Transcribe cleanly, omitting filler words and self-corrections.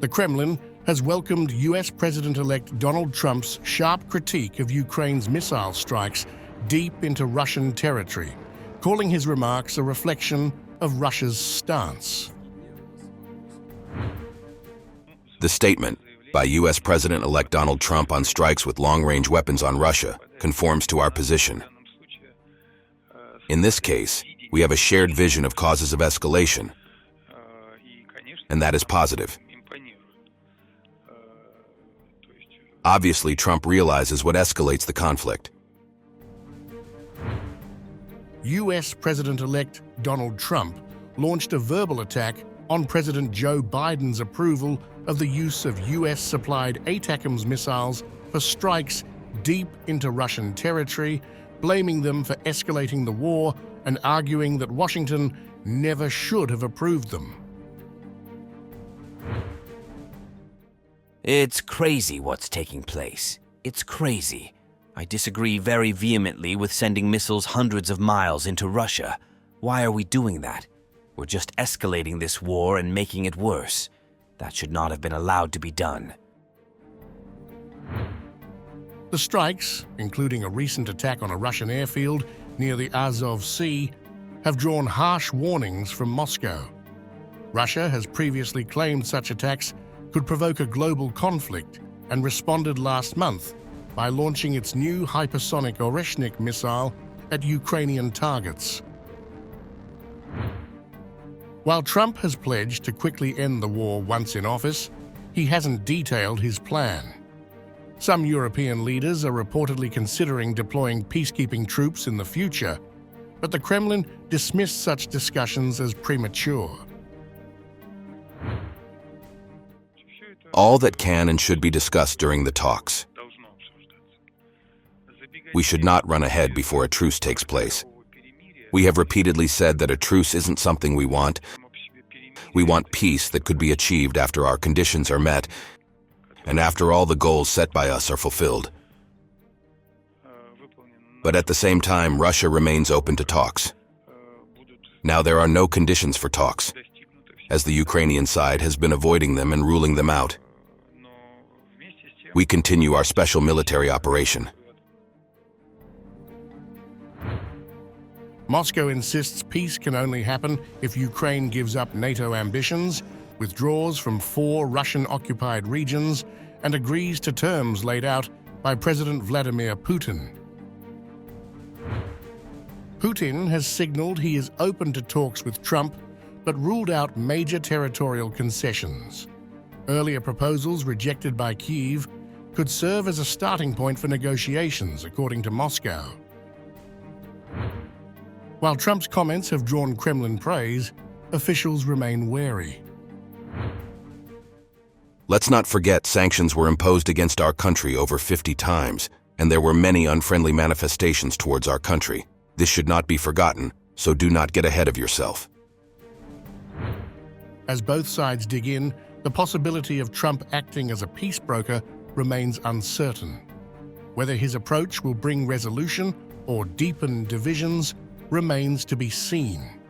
The Kremlin has welcomed US President-elect Donald Trump's sharp critique of Ukraine's missile strikes deep into Russian territory, calling his remarks a reflection of Russia's stance. The statement by U.S. President-elect Donald Trump on strikes with long-range weapons on Russia conforms to our position. In this case, we have a shared vision of causes of escalation, and that is positive. Obviously, Trump realizes what escalates the conflict. US President-elect Donald Trump launched a verbal attack on President Joe Biden's approval of the use of US-supplied ATACMS missiles for strikes deep into Russian territory, blaming them for escalating the war and arguing that Washington never should have approved them. It's crazy what's taking place. It's crazy. I disagree very vehemently with sending missiles hundreds of miles into Russia. Why are we doing that? We're just escalating this war and making it worse. That should not have been allowed to be done. The strikes, including a recent attack on a Russian airfield near the Azov Sea, have drawn harsh warnings from Moscow. Russia has previously claimed such attacks could provoke a global conflict and responded last month by launching its new hypersonic Oreshnik missile at Ukrainian targets. While Trump has pledged to quickly end the war once in office, he hasn't detailed his plan. Some European leaders are reportedly considering deploying peacekeeping troops in the future, but the Kremlin dismissed such discussions as premature. All that can and should be discussed during the talks. We should not run ahead before a truce takes place. We have repeatedly said that a truce isn't something we want. We want peace that could be achieved after our conditions are met and after all the goals set by us are fulfilled. But at the same time, Russia remains open to talks. Now there are no conditions for talks, as the Ukrainian side has been avoiding them and ruling them out. We continue our special military operation. Moscow insists peace can only happen if Ukraine gives up NATO ambitions, withdraws from 4 Russian-occupied regions, and agrees to terms laid out by President Vladimir Putin. Putin has signaled he is open to talks with Trump, but ruled out major territorial concessions. Earlier proposals rejected by Kyiv could serve as a starting point for negotiations, according to Moscow. While Trump's comments have drawn Kremlin praise, officials remain wary. Let's not forget sanctions were imposed against our country over 50 times, and there were many unfriendly manifestations towards our country. This should not be forgotten, so do not get ahead of yourself. As both sides dig in, the possibility of Trump acting as a peace broker remains uncertain. Whether his approach will bring resolution or deepen divisions remains to be seen.